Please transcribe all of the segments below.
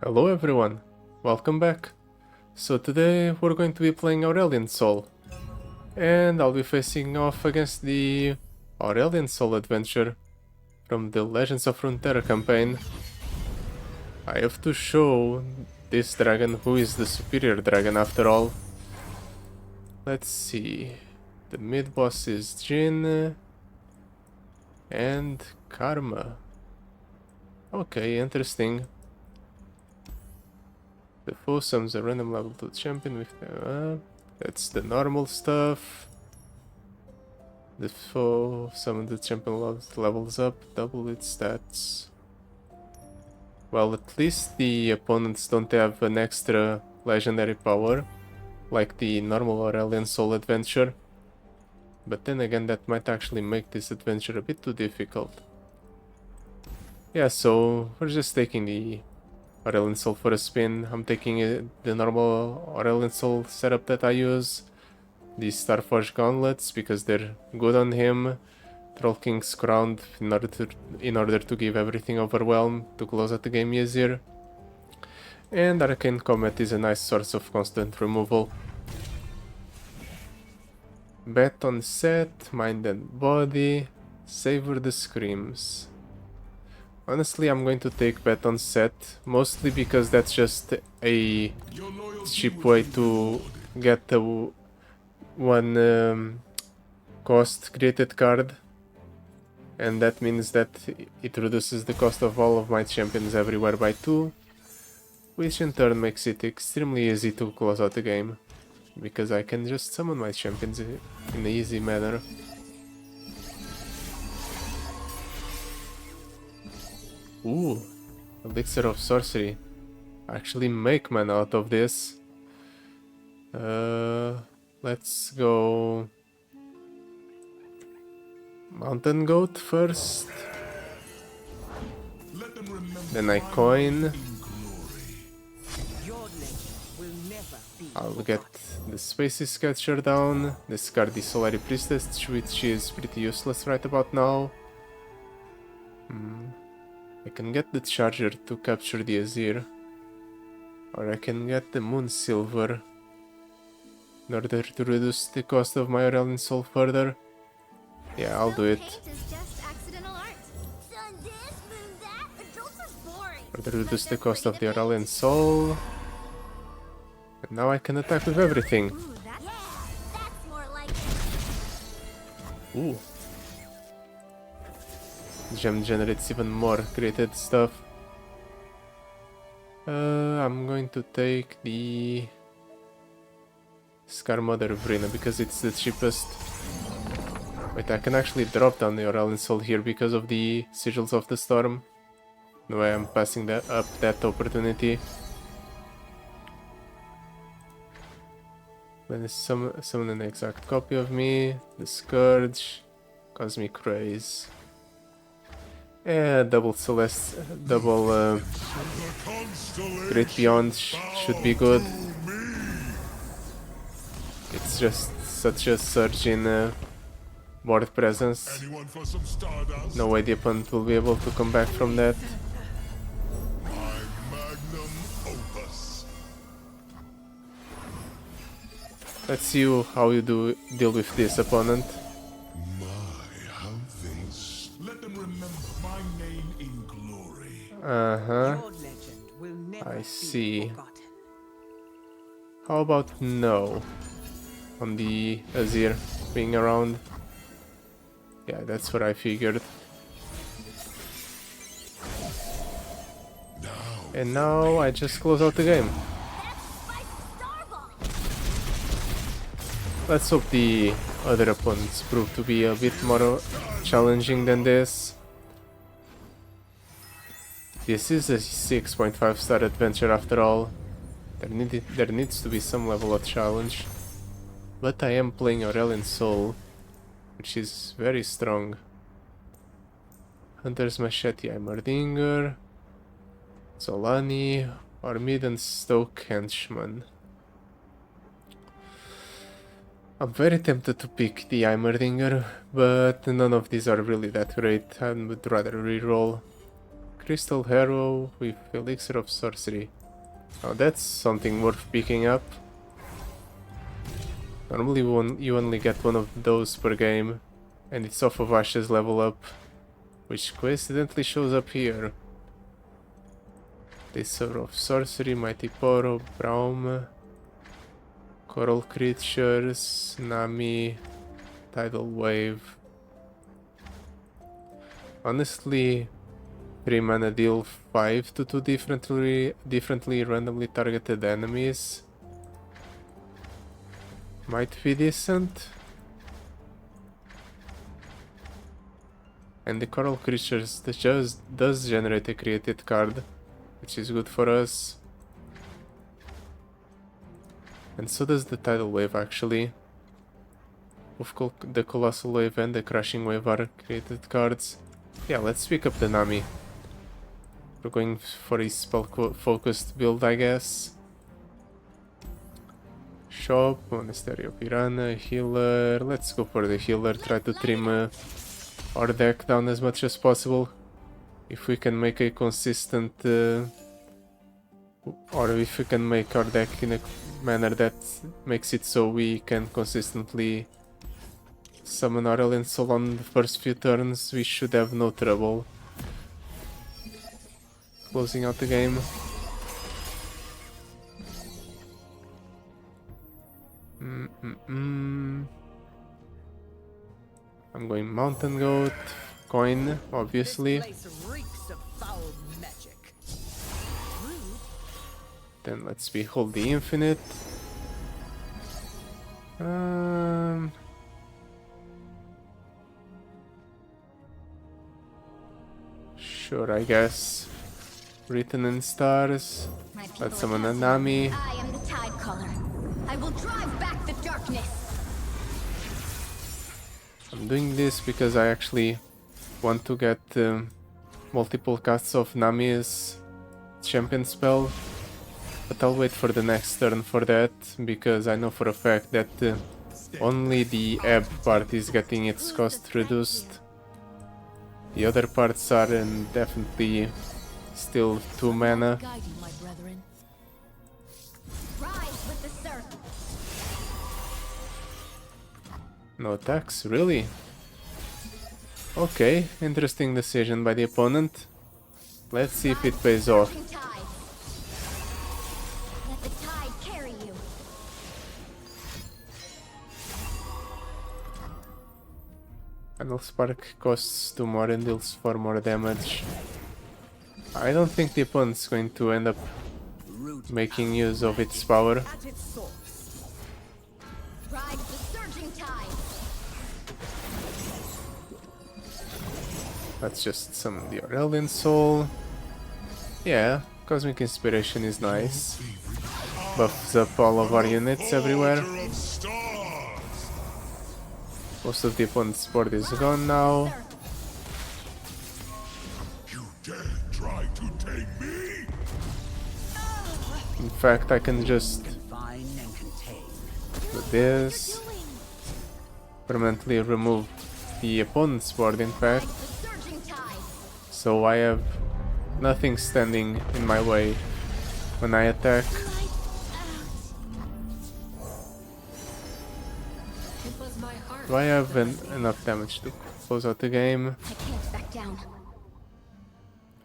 Hello everyone, welcome back. So today we're going to be playing Aurelion Sol, and I'll be facing off against the Aurelion Sol adventure from the Legends of Runeterra campaign. I have to show this dragon who is the superior dragon after all. Let's see, the mid boss is Jhin and Karma. Okay, interesting. The foe summons a random level 2 champion with that's the normal stuff. The foe summons the champion levels up, double its stats. Well, at least the opponents don't have an extra legendary power, like the normal Aurelion Sol adventure. But then again, that might actually make this adventure a bit too difficult. Yeah, so we're just taking the Aurelion Sol for a spin. I'm taking the normal Aurelion Sol setup that I use. The Starforge gauntlets because they're good on him. Troll King's Crown in order to give everything overwhelm to close out the game easier. And Arcane Comet is a nice source of constant removal. Bet on set, mind and body, savor the screams. Honestly, I'm going to take bet on set, mostly because that's just a cheap way to get the one cost created card, and that means that it reduces the cost of all of my champions everywhere by 2, which in turn makes it extremely easy to close out the game, because I can just summon my champions in an easy manner. Ooh, Elixir of Sorcery. I actually make mana out of this. Let's go Mountain Goat first. Then I coin. I'll get the Spaces Catcher down, discard the Solari Priestess, which is pretty useless right about now. I can get the Charger to capture the Azir, or I can get the Moon Silver in order to reduce the cost of my Aurelion Sol further. Yeah, I'll do it. Further reduce the cost of the Aurelion Sol. And now I can attack with everything. Ooh. Gem generates even more created stuff. I'm going to take the Scar Mother Vrina because it's the cheapest. Wait, I can actually drop down the Aurelion Sol here because of the Sigils of the Storm. No way, I'm passing that opportunity. Then summon an exact copy of me, the Scourge, Cosmic Rays. Yeah, double Great Beyond should be good. It's just such a surge in board presence. No way the opponent will be able to come back from that. Let's see how you deal with this opponent. I see. How about no? On the Azir being around. Yeah, that's what I figured. And now I just close out the game. Let's hope the other opponents prove to be a bit more challenging than this. This is a 6.5 star adventure after all. There needs to be some level of challenge. But I am playing Aurelion Sol, which is very strong. Hunter's Machete, Heimerdinger, Solani, Armid and Stoke Henchman. I'm very tempted to pick the Heimerdinger, but none of these are really that great. I would rather reroll Crystal Harrow with Elixir of Sorcery. Now that's something worth picking up. Normally you only get one of those per game, and it's off of Ash's level up, which coincidentally shows up here. Elixir of Sorcery, Mighty Poro, Braum, Coral Creatures, Nami, Tidal Wave. Honestly, 3 mana deal 5 to 2 differently randomly targeted enemies might be decent. And the Coral Creatures does generate a created card, which is good for us. And so does the Tidal Wave actually. Both the Colossal Wave and the Crushing Wave are created cards. Yeah, let's pick up the Nami. We're going for a spell-focused build, I guess. Shop, Monastery of Piranha, Healer. Let's go for the Healer. Try to trim our deck down as much as possible. If we can make a consistent... or if we can make our deck in a manner that makes it so we can consistently summon Aurelion Sol on the first few turns, we should have no trouble closing out the game. I'm going Mountain Goat, Coin, obviously. Then let's behold the Infinite. Sure, I guess. Written in Stars. Let's summon a Nami. I am the Tide Caller. I will drive back the darkness. I'm doing this because I actually want to get multiple casts of Nami's champion spell. But I'll wait for the next turn for that, because I know for a fact that only the Ebb part is getting its cost reduced. The other parts are definitely still 2 mana. No attacks, really? Okay, interesting decision by the opponent. Let's see if it pays off. Final Spark costs 2 more and deals 4 more damage. I don't think the opponent's going to end up making use of its power. Let's just summon the Aurelion Sol. Yeah, Cosmic Inspiration is nice. Buffs up all of our units everywhere. Most of the opponent's board is gone now. You dare try to tame me? In fact, I can just do this. Permanently remove the opponent's board, in fact. So I have nothing standing in my way when I attack. Do I have enough damage to close out the game?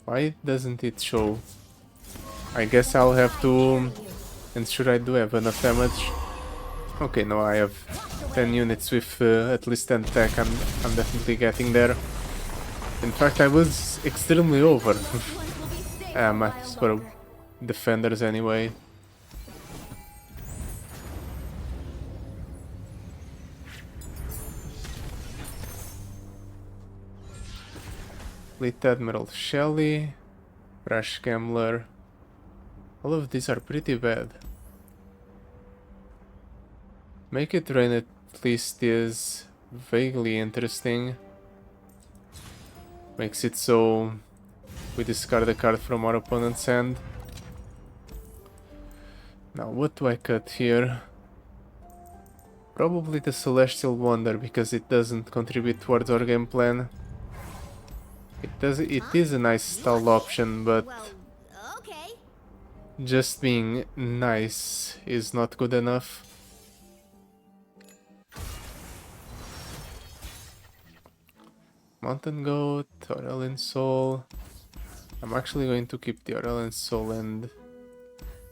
Why doesn't it show? I guess I'll have to ensure I do have enough damage. Okay, no, I have 10 units with at least 10 attack. I'm definitely getting there. In fact, I was extremely over. Max for defenders anyway. Fleet Admiral Shelley, Rash Gambler. All of these are pretty bad. Make It Rain at least is vaguely interesting. Makes it so we discard a card from our opponent's hand. Now what do I cut here? Probably the Celestial Wonder, because it doesn't contribute towards our game plan. It is a nice stall option, but Well, okay. just being nice is not good enough. Mountain Goat, Aurelion Sol. I'm actually going to keep the Aurelion Sol and...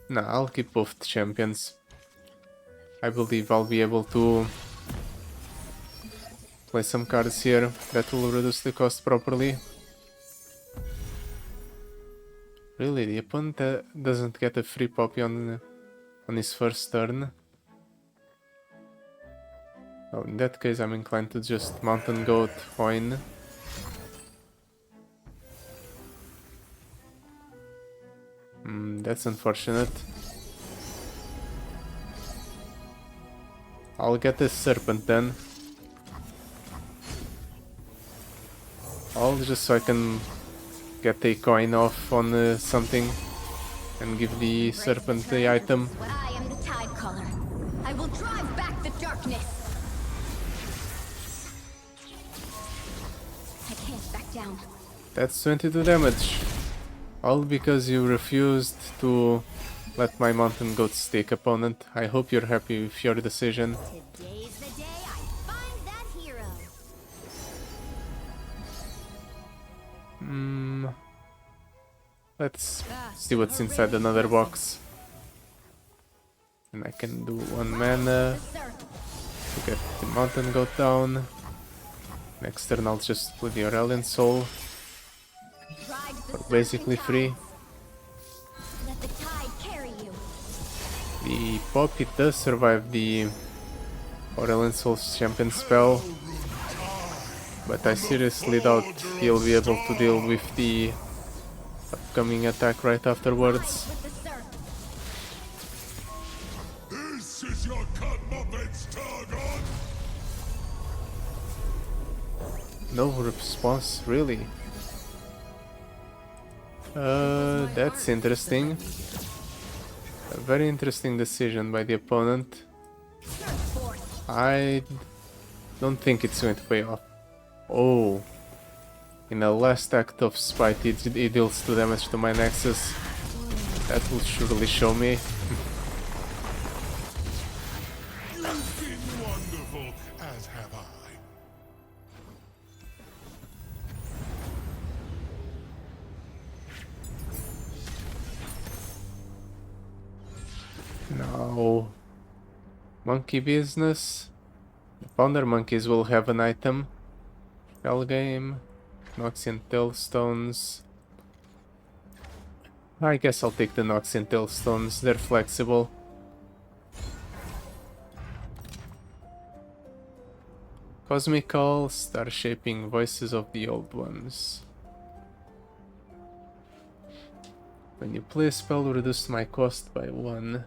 Nah, I'll keep both champions. I believe I'll be able to play some cards here that will reduce the cost properly. Really, the opponent doesn't get a free poppy on his first turn. Well, in that case, I'm inclined to just Mountain Goat Hoin. That's unfortunate. I'll get this Serpent then. All just so I can get a coin off on something and give the Serpent the item. I am the Tide Caller. I will drive back the darkness. I can't back down. That's 22 damage. All because you refused to let my Mountain Goats take opponent. I hope you're happy with your decision. Today's the day I find that hero. Let's see what's inside another box. And I can do 1 mana to get the Mountain Goat down. Next turn I'll just put the Aurelion Sol for basically free. Let the tide carry you. The Poppy does survive the Aurelion Sol's champion spell, but I seriously doubt he'll be able to deal with the upcoming attack right afterwards. With the surf. This is your comeuppance, Targon! No response, really? That's interesting. A very interesting decision by the opponent. I don't think it's going to pay off. Oh. In a last act of spite, it deals 2 damage to my Nexus. That will surely show me. You've been wonderful, as have I. Now, monkey business. The Pounder monkeys will have an item. Spell game. Noxian Tailstones. I guess I'll take the Noxian Tailstones. They're flexible. Cosmical, Star Shaping, Voices of the Old Ones. When you play a spell, reduce my cost by 1.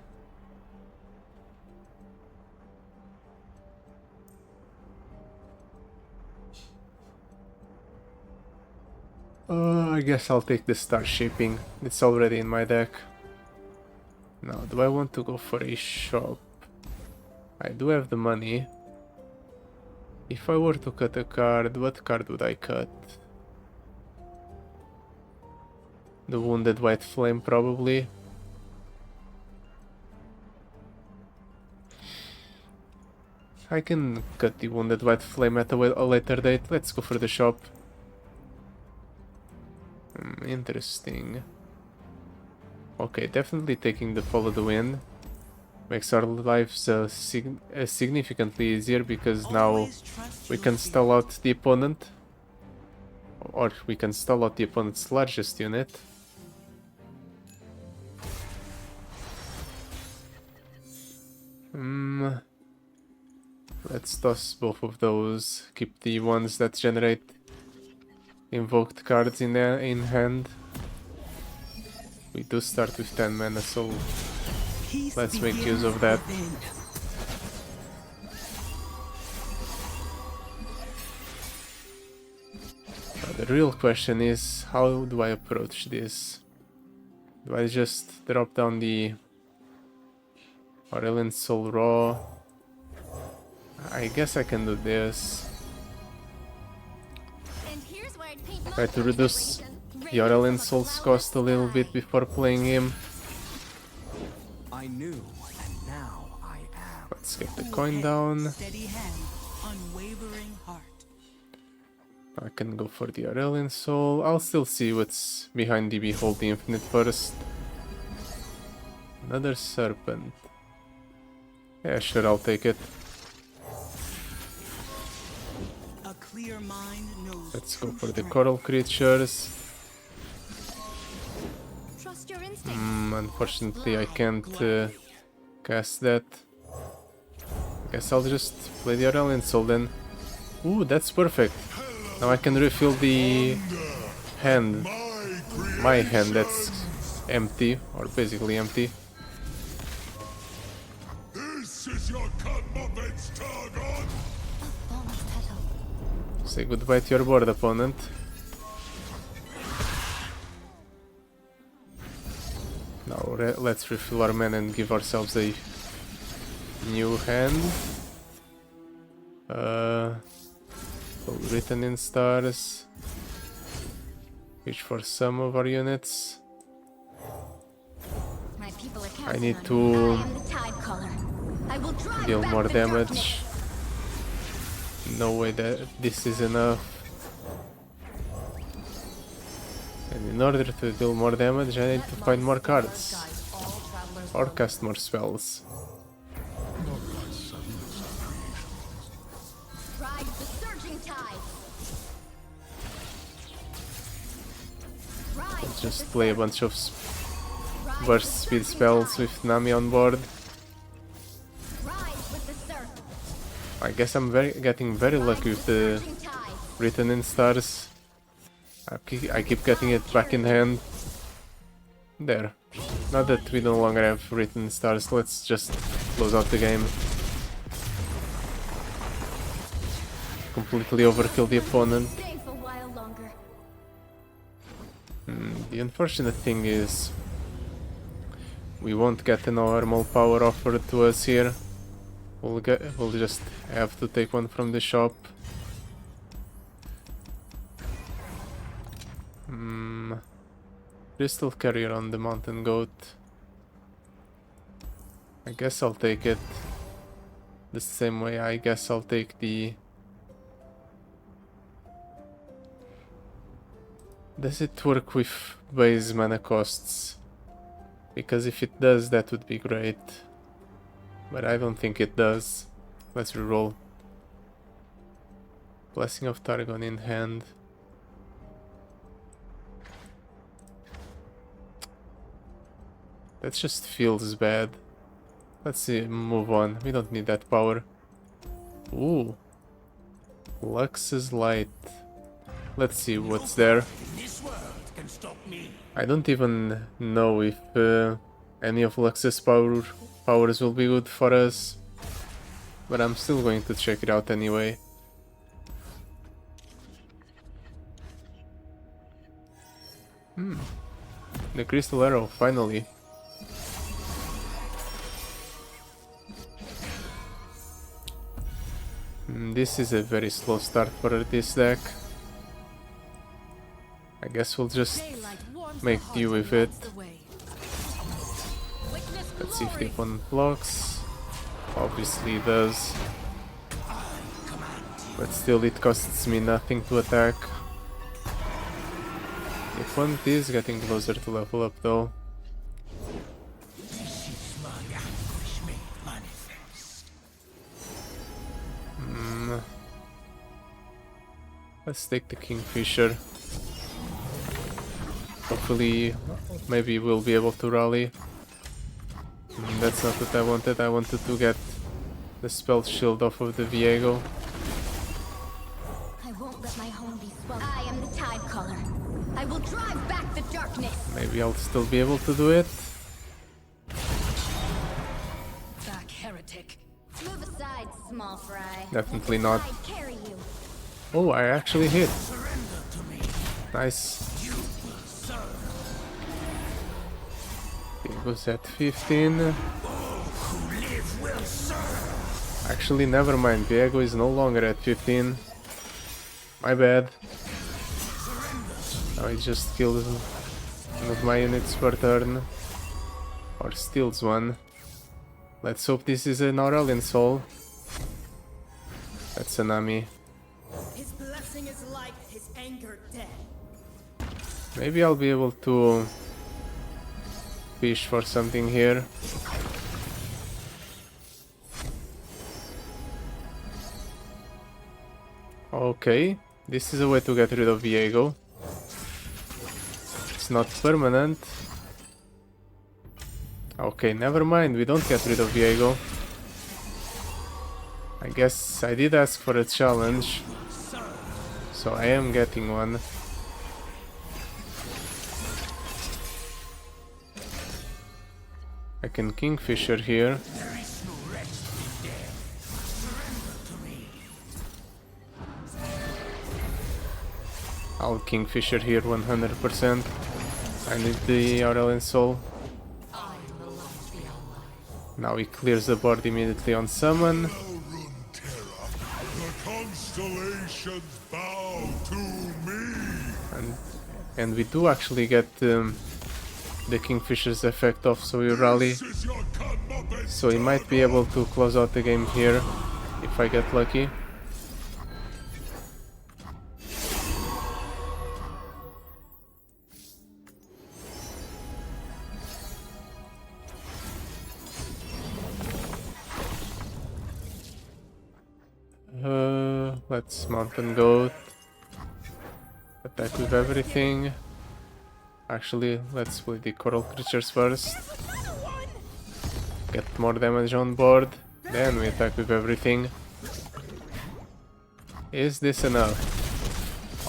I guess I'll take the Star Shaping. It's already in my deck. Now, do I want to go for a shop? I do have the money. If I were to cut a card, what card would I cut? The Wounded White Flame, probably. I can cut the Wounded White Flame at a later date. Let's go for the shop. Interesting. Okay, definitely taking the Follow the Wind. Makes our lives significantly easier because now we can stall out the opponent. Or we can stall out the opponent's largest unit. Let's toss both of those. Keep the ones that generate invoked cards in hand. We do start with 10 mana, so let's make use of that. Now the real question is, how do I approach this? Do I just drop down the Aurelion Sol raw? I guess I can do this. And here's where I'd paint Try to reduce the Aurelion Sol's cost a little bit before playing him. I knew, and now I am. Let's get the coin down. Steady hand, unwavering heart. I can go for the Aurelion Sol. I'll still see what's behind the Behold the Infinite first. Another Serpent. Yeah, sure, I'll take it. A clear mind knows. Let's go true for the strength. Coral Creatures. Trust your instincts. Unfortunately, I can't cast that. Guess I'll just play the Aurelion Sol then. Ooh, that's perfect. Now I can refill the hand. My hand that's empty, or basically empty. This is your comeuppance, Targon! False petal. Say goodbye to your board, opponent. Now let's refill our mana and give ourselves a new hand. Written in stars. Reach for some of our units. My people are I counting need on to me. I am the tide caller. I will drive deal back more the damage. darkness. No way that this is enough. And in order to deal more damage, I need to find more cards. Or cast more spells. Ride the surging tide. Ride with Just the play a surge. bunch of Ride burst the speed surging spells tide. with Nami on board. Ride with the surge. I guess I'm getting very lucky with the Surging tide. written in stars. I keep getting it back in hand. There. Now that we no longer have written stars, let's just close out the game. Completely overkill the opponent. Stay for a while longer. The unfortunate thing is we won't get a normal power offered to us here. We'll just have to take one from the shop. Crystal Carrier on the Mountain Goat. I guess I'll take it the same way. I guess I'll take the... Does it work with base mana costs? Because if it does, that would be great. But I don't think it does. Let's reroll. Blessing of Targon in hand. That just feels bad. Let's see, move on. We don't need that power. Ooh. Lux's Light. Let's see what's there. This world can stop me. I don't even know if any of Lux's powers will be good for us. But I'm still going to check it out anyway. The Crystal Arrow, finally. This is a very slow start for this deck. I guess we'll just make do with it. Let's see if the opponent blocks. Obviously it does. But still it costs me nothing to attack. The opponent is getting closer to level up though. Let's take the Kingfisher. Hopefully, maybe we'll be able to rally. That's not what I wanted. I wanted to get the spell shield off of the Viego. I won't let my home be swallowed. I am the tide caller. I will drive back the darkness. Maybe I'll still be able to do it. Back, heretic. Move aside, small fry. Definitely Let the not. tide carry you. Oh, I actually hit. Nice. It was at 15. Actually, never mind. Viego is no longer at 15. My bad. Now he just kills one of my units per turn. Or steals one. Let's hope this is an Aurelion Sol. That's an Ami. His blessing is life, his anger death. Maybe I'll be able to fish for something here. Okay, this is a way to get rid of Viego. It's not permanent. Okay, never mind, we don't get rid of Viego. I guess I did ask for a challenge, so I am getting one. I can Kingfisher here. I'll Kingfisher here 100%. I need the Aurelion Sol. Now he clears the board immediately on summon. Runeterra, the constellations bow to me. And we do actually get the Kingfisher's effect off, so we rally. This is your Kanmabe So he might be able to close out the game here, if I get lucky. Let's Mountain Goat. Attack with everything. Actually, let's play the Coral Creatures first. Get more damage on board. Then we attack with everything. Is this enough?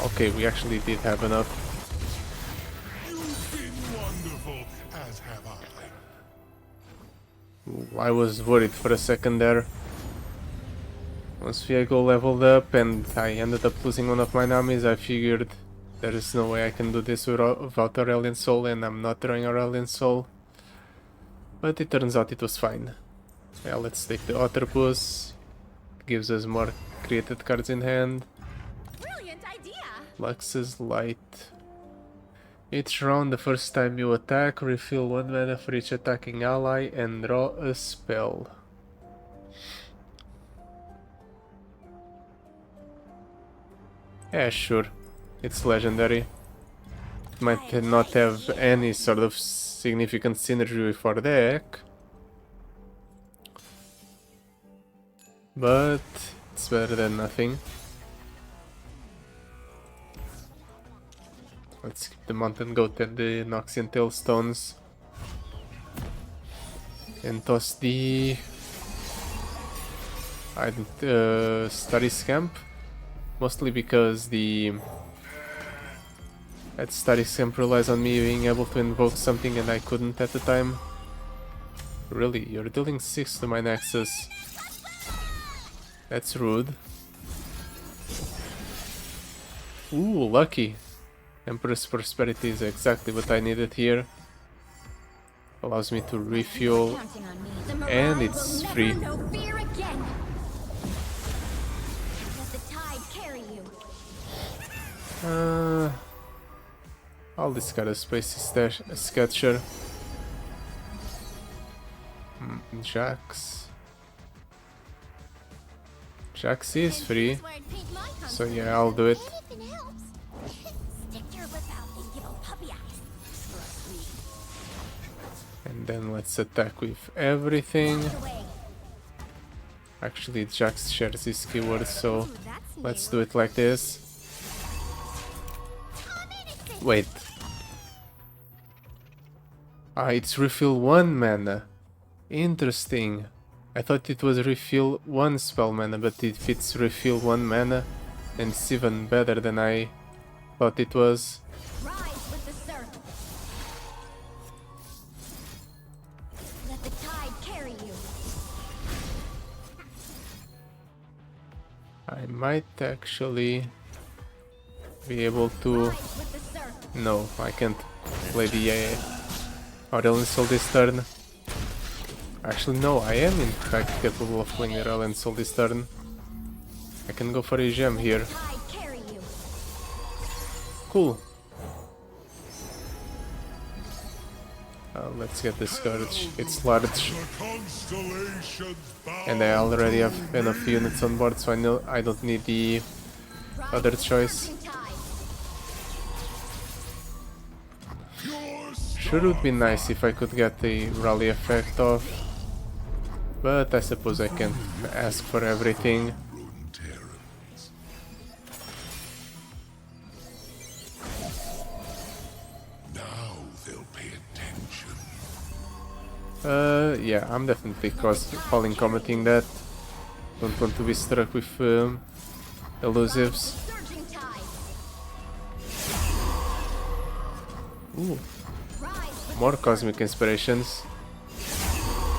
Okay, we actually did have enough. You've been wonderful, as have I. I was worried for a second there. Once Viego leveled up and I ended up losing one of my Namis, I figured there is no way I can do this without Aurelion Sol, and I'm not drawing Aurelion Sol. But it turns out it was fine. Yeah, let's take the Octopus. Gives us more created cards in hand. Brilliant idea! Lux's Light. Each round, the first time you attack, refill 1 mana for each attacking ally and draw a spell. Yeah, sure. It's legendary. It might not have any sort of significant synergy with our deck, but it's better than nothing. Let's keep the Mountain Goat and the Noxian Tailstones. And toss the Starry Scamp. Mostly because that Starry Scamp relies on me being able to invoke something and I couldn't at the time. Really, you're dealing 6 to my Nexus. That's rude. Ooh, lucky. Empress Prosperity is exactly what I needed here. Allows me to refuel, Counting on me. The and Mirage it's will free. never know fear again. Let the tide carry you. I'll discard a Spacey Sketcher. Jax. Jax is free, Where I'd paint my so console. yeah, I'll do it. Anything helps. Stick your lip out and give 'em puppy eyes. Trust me. And then let's attack with everything. Away. Actually, Jax shares his keyword, so Ooh, that's let's new. do it like this. Wait. It's refill 1 mana. Interesting. I thought it was refill 1 spell mana, but if it's refill 1 mana, then it's even better than I thought it was. Rise with the surf. Let the tide carry you. I might actually be able to... Rise with the surf. No, I can't play the Aurelion Sol this turn. Actually, no, I am in fact capable of playing Aurelion Sol this turn. I can go for a gem here. Tide carry you. Cool. Let's get the Scourge. It's large, The constellations bow. and I already have enough units on board, so I know I don't need the Rise other with the choice. surging tide. Pure Sure would be nice if I could get the rally effect off, but I suppose I can't ask for everything. Runeterrans. Now they'll pay attention. Yeah, I'm definitely calling commenting that. Don't want to be struck with elusives. Surging tide. Ooh, Rise with more cosmic inspirations.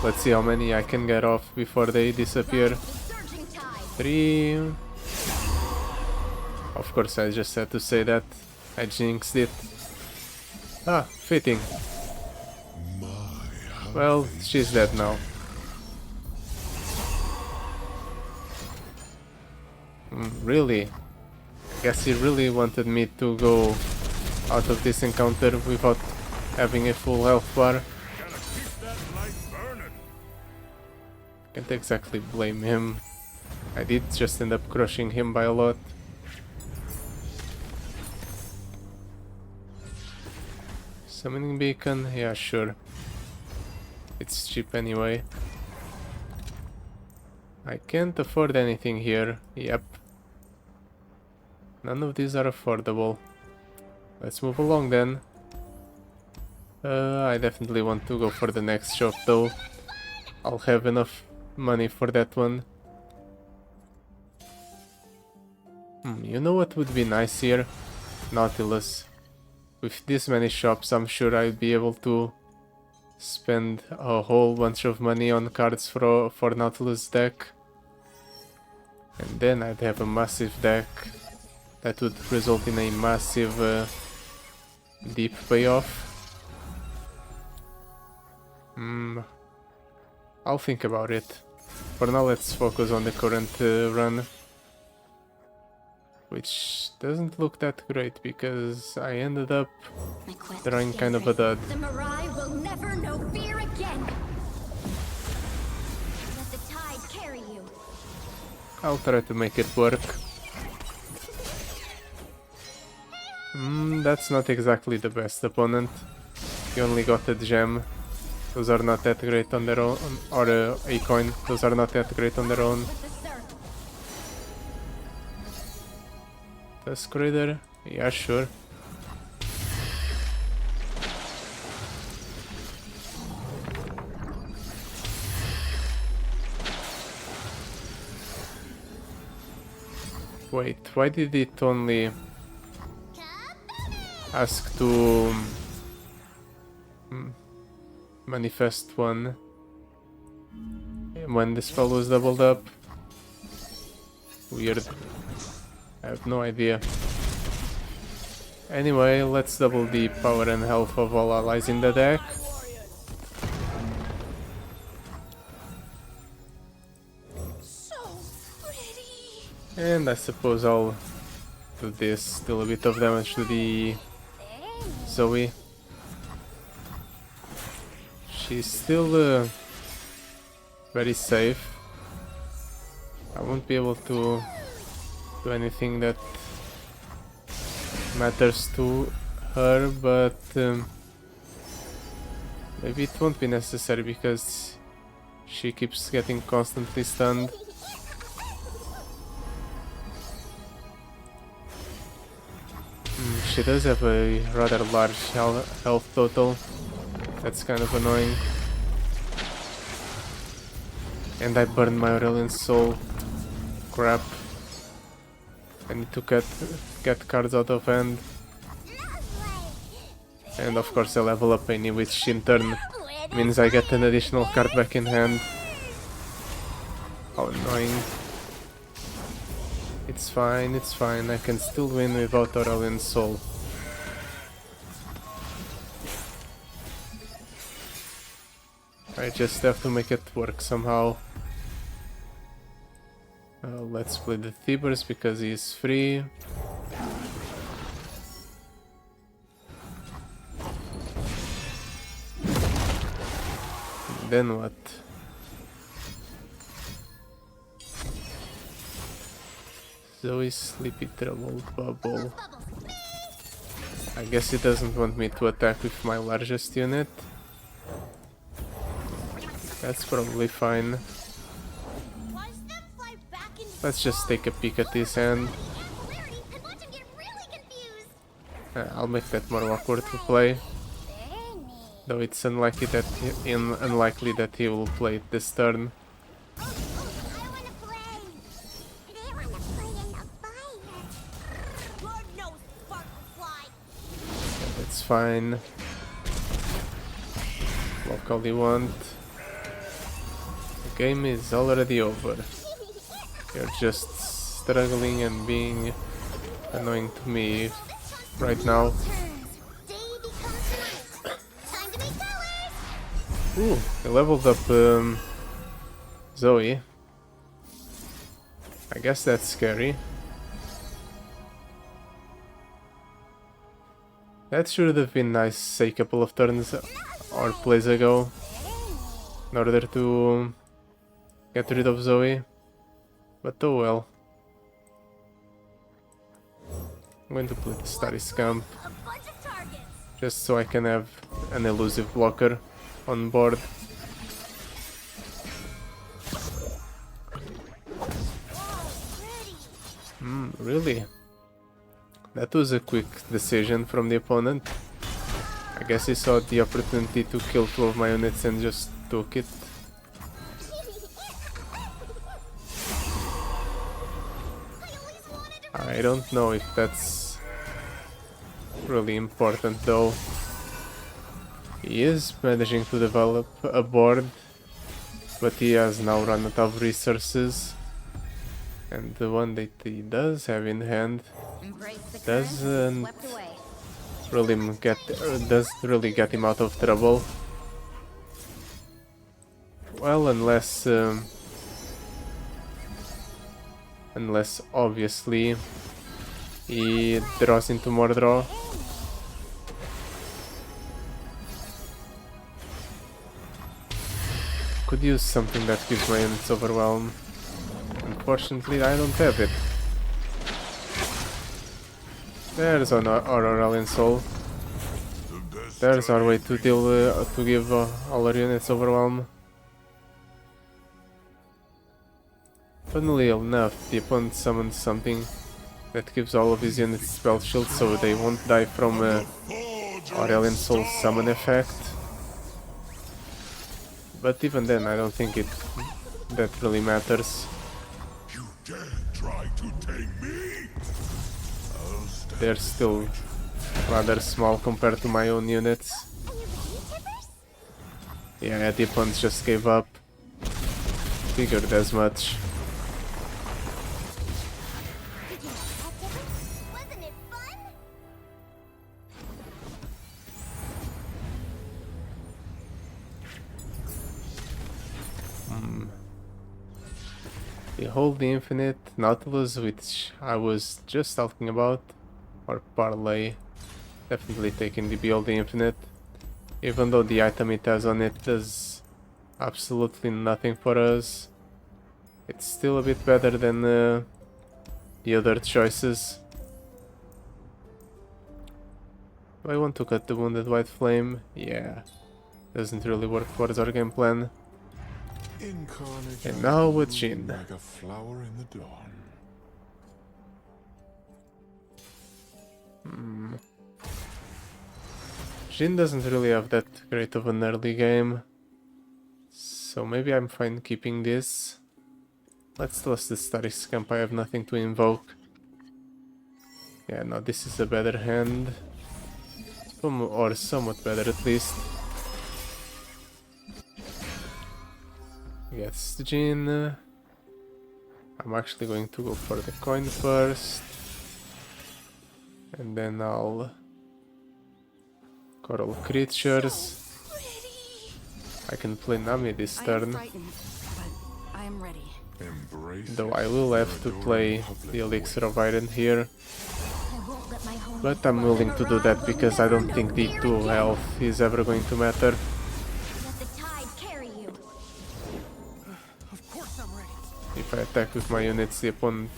Let's see how many I can get off before they disappear. the surging tide. 3. Of course, I just had to say that. I jinxed it. Ah, fitting. Well, she's dead now. Really? I guess he really wanted me to go out of this encounter without having a full health bar. Gotta keep that light burning. Can't exactly blame him. I did just end up crushing him by a lot. Summoning beacon? Yeah, sure. It's cheap anyway. I can't afford anything here. Yep. None of these are affordable. Let's move along then. I definitely want to go for the next shop though. I'll have enough money for that one. You know what would be nice here? Nautilus. With this many shops, I'm sure I'd be able to spend a whole bunch of money on cards for Nautilus deck. And then I'd have a massive deck that would result in a massive deep payoff. I'll think about it. For now, let's focus on the current run, which doesn't look that great because I ended up My quest drawing is kind of a dud. The Mirai will never know fear again. Let the tide carry you. I'll try to make it work. That's not exactly the best opponent. He only got a gem. Those are not that great on their own, or a coin. Those are not that great on their own. With the surf. Tusk Raider? Yeah, sure. Wait, why did it only ask to manifest one when the spell was doubled up? Weird. I have no idea. Anyway, let's double the power and health of all allies in the deck. So pretty. And I suppose I'll do this, deal a bit of damage to the Zoe. She's still very safe. I won't be able to do anything that matters to her, but maybe it won't be necessary because she keeps getting constantly stunned. She does have a rather large health total. That's kind of annoying. And I burned my Aurelion Sol. Crap. I need to get cards out of hand. And of course I level up any, which in turn means I get an additional card back in hand. How annoying. It's fine, I can still win without Aurelion Sol. I just have to make it work somehow. Let's play the Thibers because he is free. then what? Zoe's Sleepy Troubled Bubble. I guess he doesn't want me to attack with my largest unit. That's probably fine. Let's just take a peek at his hand. I'll make that more awkward to play. Though it's unlikely that he will play it this turn. That's fine. Block all you want. The game is already over. You're just struggling and being annoying to me right now. Ooh, I leveled up Zoe. I guess that's scary. That should have been nice, say, a couple of turns or plays ago, in order to get rid of Zoe. But oh well. I'm going to play the Star Scamp, just so I can have an elusive blocker on board. Really? That was a quick decision from the opponent. I guess he saw the opportunity to kill 2 of my units and just took it. I don't know if that's really important though. He is managing to develop a board, but he has now run out of resources. And the one that he does have in hand doesn't really get him out of trouble. Well, unless obviously he draws into more draw. Could use something that gives my units overwhelm. Unfortunately, I don't have it. There's our Aurelion Sol. There's our way to deal to give all our units overwhelm. Funnily enough, the opponent summons something that gives all of his units spell shield, so they won't die from Aurelion Sol summon effect. But even then, I don't think that really matters. You dare try to tame me? They're still rather small compared to my own units. Yeah, the opponent just gave up. Figured as much. Behold the Infinite Nautilus, which I was just talking about, or Parlay, definitely taking the Behold the Infinite, even though the item it has on it does absolutely nothing for us. It's still a bit better than the other choices. Do I want to cut the Wounded White Flame? Yeah, doesn't really work towards our game plan. And now with Jhin. Like a flower in the dawn. Jhin doesn't really have that great of an early game, so maybe I'm fine keeping this. Let's toss the Star Scamp, I have nothing to invoke. Yeah, no, this is a better hand. Or somewhat better at least. Gets the Jhin. I'm actually going to go for the coin first. And then I'll coral creatures. I can play Nami this turn. I am ready. Though I will have to play the Elixir of Iron here. But I'm willing to do that because I don't think the 2 health is ever going to matter. Let the tide carry you. If I attack with my units, the opponent,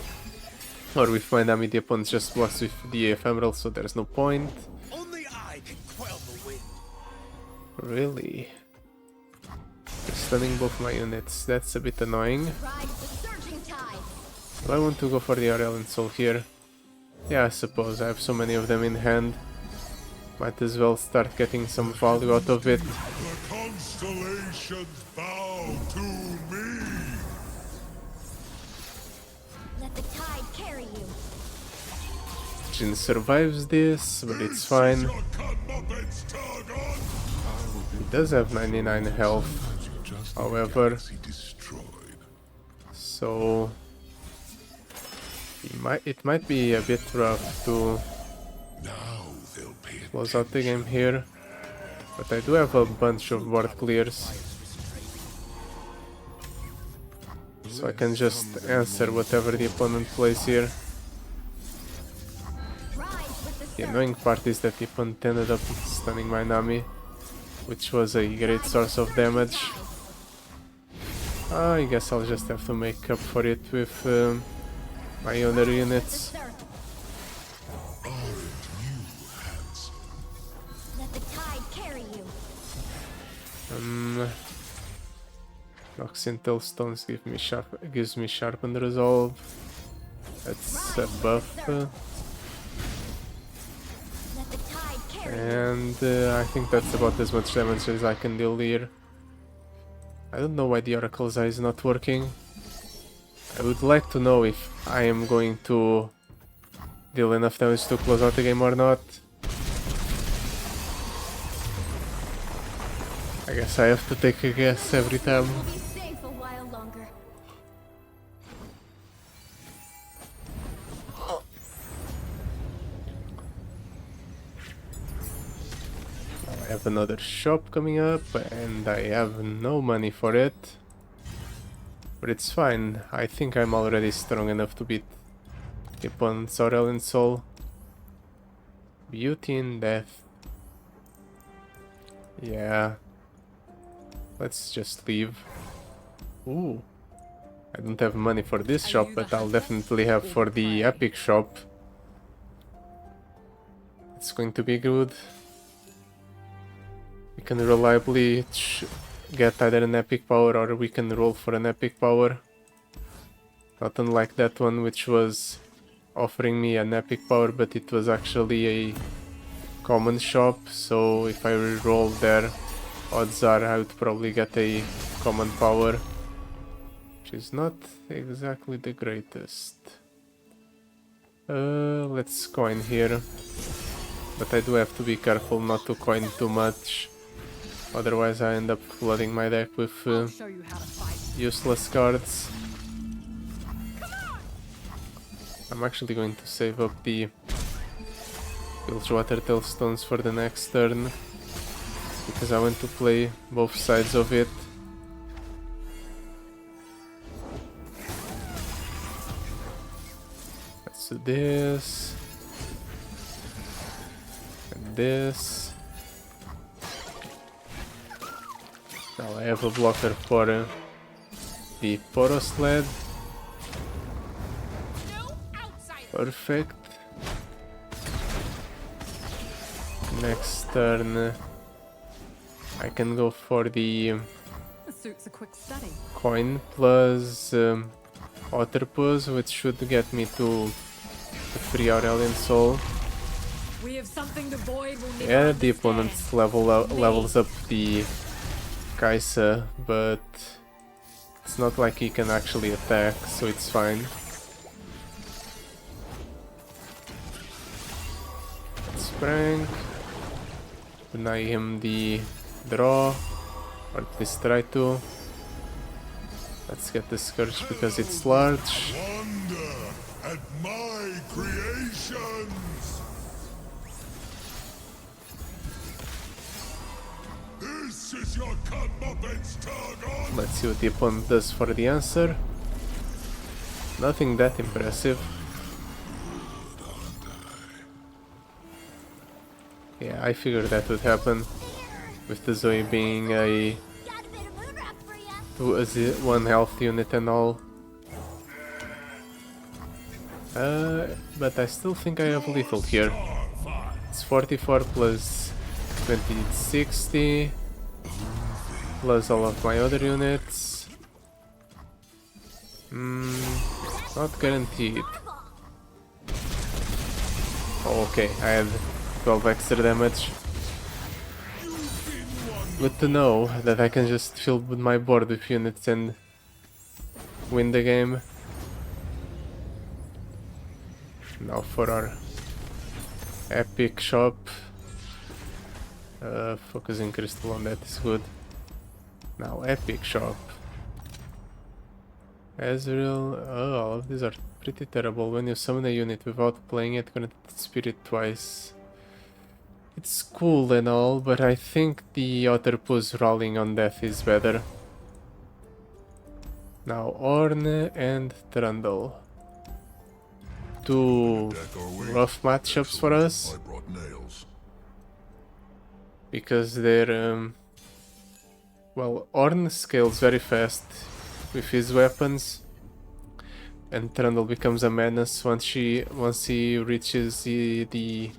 or with my dummy, the opponent just blocks with the ephemeral, so there's no point. Only I can quell the wind. Really? You're stunning both my units, that's a bit annoying. Ride the surging tide. Do I want to go for the Aurelion Sol here? Yeah, I suppose. I have so many of them in hand. Might as well start getting some value out of it. The constellations bow to me. Let the tide carry you. Jhin survives this, but it's fine. Your comeuppance, Targon. He does have 99 health, however, so it might be a bit rough to Now they'll pay close out the game here, but I do have a bunch of board clears, so I can just answer whatever the opponent plays here. Ride with the The surge. annoying part is that the opponent ended up stunning my Nami, which was a great source of damage. I guess I'll just have to make up for it with my other units. Let the tide carry you. Noxintel stones gives me sharpened resolve. That's a buff, Let the tide carry you. and I think that's about as much damage as I can deal here. I don't know why the Oracle's Eye is not working. I would like to know if I am going to deal enough damage to close out the game or not. I guess I have to take a guess every time. We'll be safe a while longer. I have another shop coming up and I have no money for it. But it's fine. I think I'm already strong enough to beat the opponent's Aurelion Sol. Beauty in death. Yeah. Let's just leave. Ooh. I don't have money for this shop, but I'll definitely have for the epic shop. It's going to be good. We can reliably get either an epic power or we can roll for an epic power. Not unlike that one, which was offering me an epic power, but it was actually a common shop, so if I roll there, odds are I would probably get a common power, which is not exactly the greatest. Let's coin here, but I do have to be careful not to coin too much, otherwise I end up flooding my deck with Show you how to fight. useless cards. I'm actually going to save up the Bilgewater Tailstones for the next turn, because I want to play both sides of it. Let's do this. And this. Now I have a blocker for the Poros Lead. Perfect. Next turn I can go for the This suits a quick study. coin plus Otterpus, which should get me to the free Aurelion Sol. We have something the void will never Yeah, the understand. opponent levels up the Kaisa, but it's not like he can actually attack, so it's fine. Prank, deny him the draw, or at least try to. Let's get the Scourge because it's large. Wonder at my creations. This is your comeuppance, Targon. Let's see what the opponent does for the answer. Nothing that impressive. Yeah, I figured that would happen, with the Zoe being a Got a bit of moon rock for ya. 1 health unit and all. But I still think I have little here. It's 44 plus 20, it's 60. Plus all of my other units. Not guaranteed. Oh, okay, I had 12 extra damage. Good to know that I can just fill my board with units and win the game. Now for our epic shop. Focusing crystal on that is good. Now epic shop. Ezreal. Oh, all of these are pretty terrible. When you summon a unit without playing it, connect spirit twice. It's cool and all, but I think the Otterpus rolling on death is better. Now Ornn and Trundle. Two rough matchups for us. Because they're well, Ornn scales very fast with his weapons, and Trundle becomes a menace once he reaches the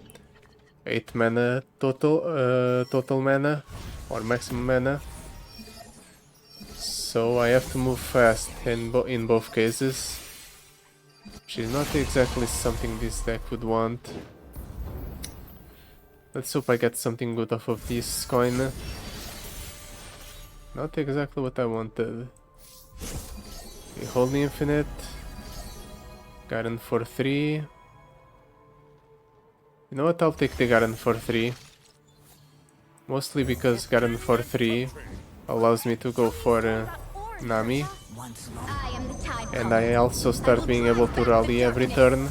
8 mana total mana or maximum mana. So I have to move fast in both cases, which is not exactly something this deck would want. Let's hope I get something good off of this coin. Not exactly what I wanted. Okay, Holy Infinite. Garen for 3. You know what, I'll take the Garen for 3. Mostly because Garen for 3 allows me to go for Nami. And I also start being able to rally every turn,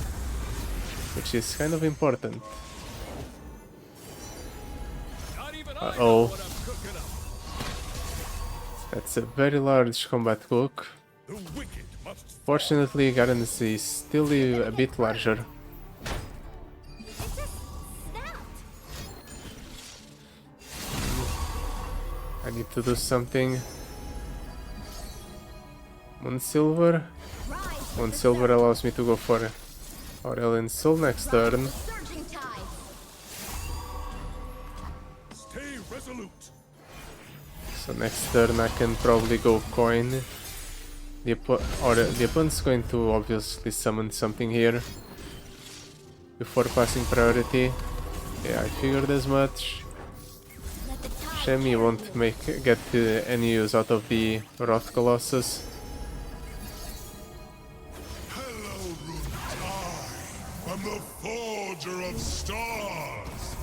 which is kind of important. Uh-oh. That's a very large combat cook. Fortunately, Garen is still a bit larger. I need to do something. Moonsilver. Moonsilver allows me to go for Aurelion Sol next turn. So next turn I can probably go coin. The opponent's going to obviously summon something here before passing priority. Yeah, I figured as much. Shemi won't get any use out of the Wrath Colossus. Hello, Runeterra. I'm the forger of stars.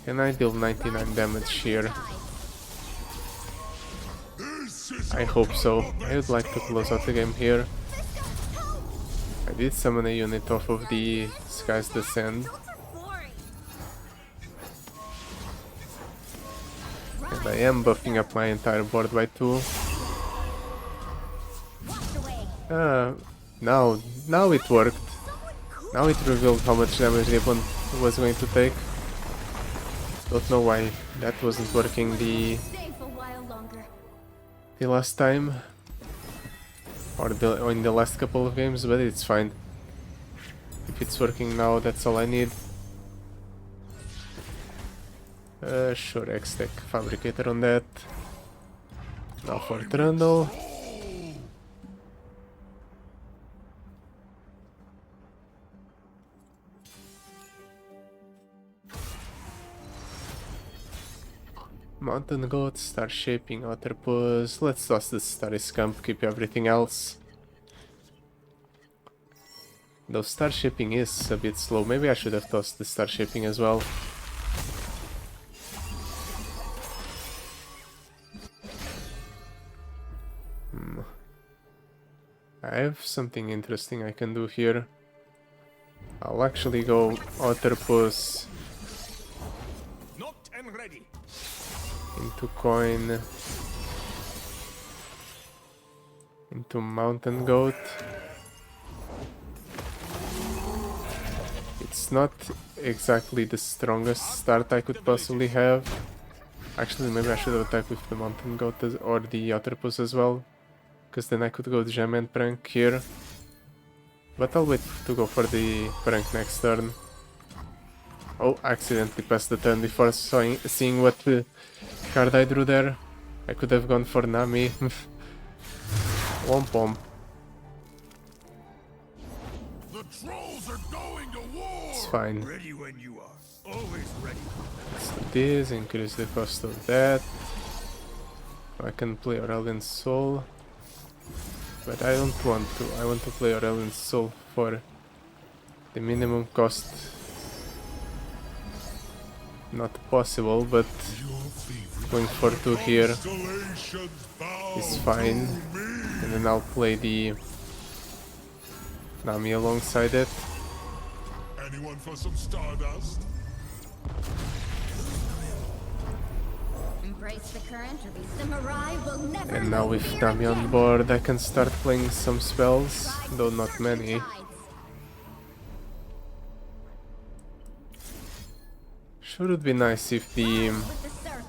Can I deal 99 damage here? I hope so. I would like to close out the game here. I did summon a unit off of the Sky's Descent. And I am buffing up my entire board by 2. Now it worked. Now it revealed how much damage the opponent was going to take. Don't know why that wasn't working the last time, or in the last couple of games, but it's fine. If it's working now, that's all I need. Sure, X-Tech Fabricator on that. Now for Trundle. Mountain Goat, Star Shaping, Otterpus. Let's toss the Starry Scump, keep everything else. Though Star Shaping is a bit slow, maybe I should have tossed the Star Shaping as well. I have something interesting I can do here. I'll actually go Otterpus into coin, into Mountain Goat. It's not exactly the strongest start I could possibly have. Actually, maybe I should have attacked with the Mountain Goat or the Otterpus as well, because then I could go Gem and Prank here. But I'll wait to go for the prank next turn. Oh, accidentally passed the turn before seeing what card I drew there. I could have gone for Nami. Womp womp. The trolls are going to war. It's fine. Ready when you are. Always ready. Let's do this, increase the cost of that. I can play Aurelion Sol. But I don't want to. I want to play Aurelion Sol for the minimum cost. Not possible, but going for 2 here is fine. And then I'll play the Nami alongside it. Anyone for some stardust? Embrace the current or the samurai will never And now know with fear Nami on again. board, I can start playing some spells, though not Search many. the tides. Sure would be nice if the With the surf.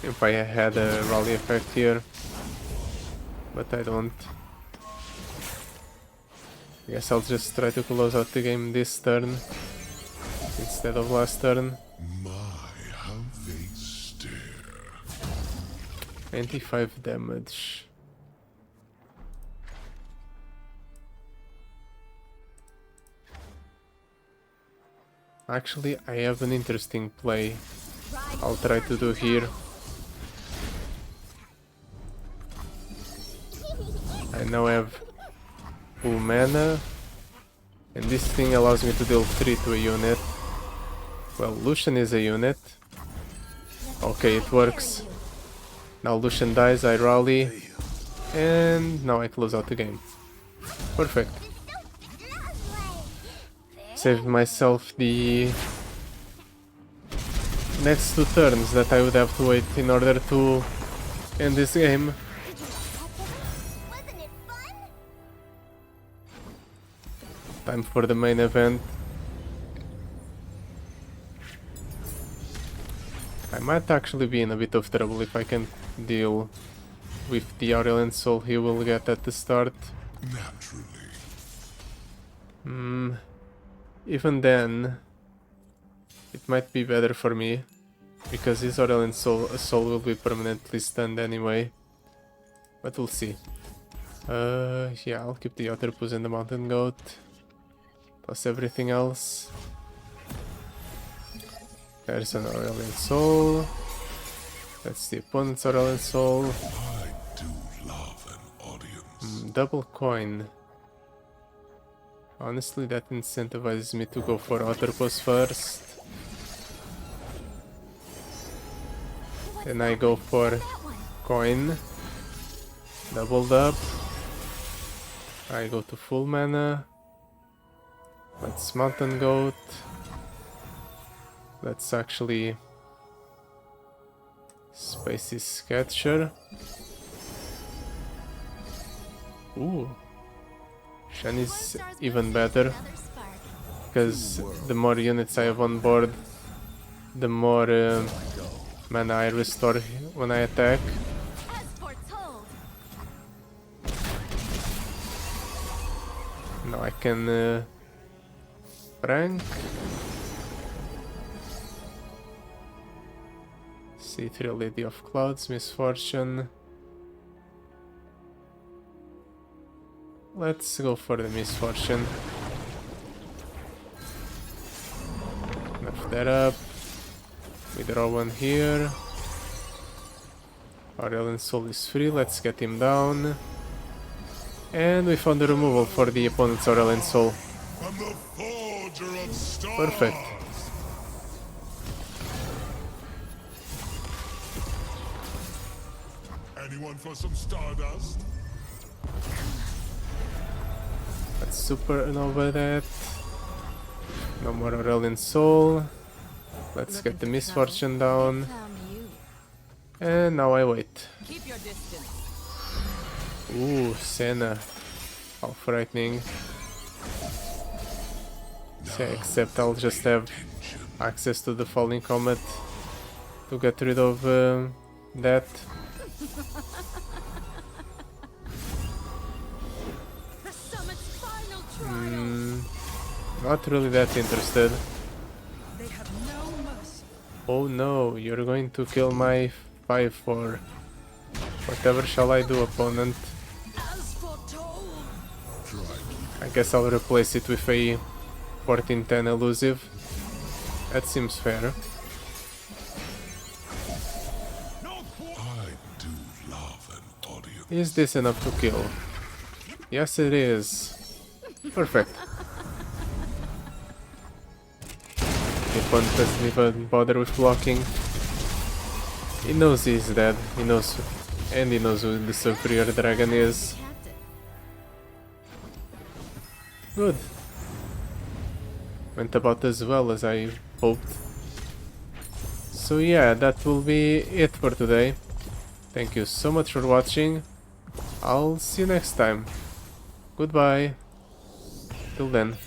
if I had a rally effect here, but I don't. I guess I'll just try to close out the game this turn instead of last turn. My, how they stare. 25 damage. Actually, I have an interesting play I'll try to do here. I now have full mana, and this thing allows me to deal 3 to a unit. Well, Lucian is a unit. Okay, it works. Now Lucian dies, I rally, and now I close out the game. Perfect. Saved myself the next 2 turns that I would have to wait in order to end this game. Wasn't it fun? Time for the main event. I might actually be in a bit of trouble if I can deal with the Aurelion Sol he will get at the start. Naturally. Even then, it might be better for me, because his Aurelion Sol will be permanently stunned anyway. But we'll see. Yeah, I'll keep the Octopus and the Mountain Goat, plus everything else. There's an Aurelion Sol. That's the opponent's Aurelion Sol. I do love an audience. Double coin. Honestly, that incentivizes me to go for Octopus first. Then I go for coin. Doubled up. I go to full mana. Let's Mountain Goat. Let's actually Spacey Sketcher. Ooh. Shen is even better, because the more units I have on board, the more mana I restore when I attack. As foretold. Now I can prank. C3 Lady of Clouds, Misfortune. Let's go for the Misfortune. Enough that up. We draw one here. Aurelion Sol is free, let's get him down. And we found the removal for the opponent's Aurelion Sol. I'm the forger of stars. Perfect. Anyone for some stardust? Let's supernova that. No more Aurelion Sol. Let's get the Misfortune down. And now I wait. Keep your distance. Ooh, Senna. How frightening. So, except I'll just have access to the Falling Comet to get rid of that. The summit's final trial. Not really that interested. They have no mercy. Oh no, you're going to kill my 5-4. Whatever shall I do, opponent? As foretold. I guess I'll replace it with a 14-10 elusive. That seems fair. I do love an audience. Is this enough to kill? Yes, it is. Perfect. The opponent doesn't even bother with blocking. He knows he's dead. He knows, and he knows who the superior dragon is. Good. Went about as well as I hoped. So yeah, that will be it for today. Thank you so much for watching. I'll see you next time. Goodbye. Till then.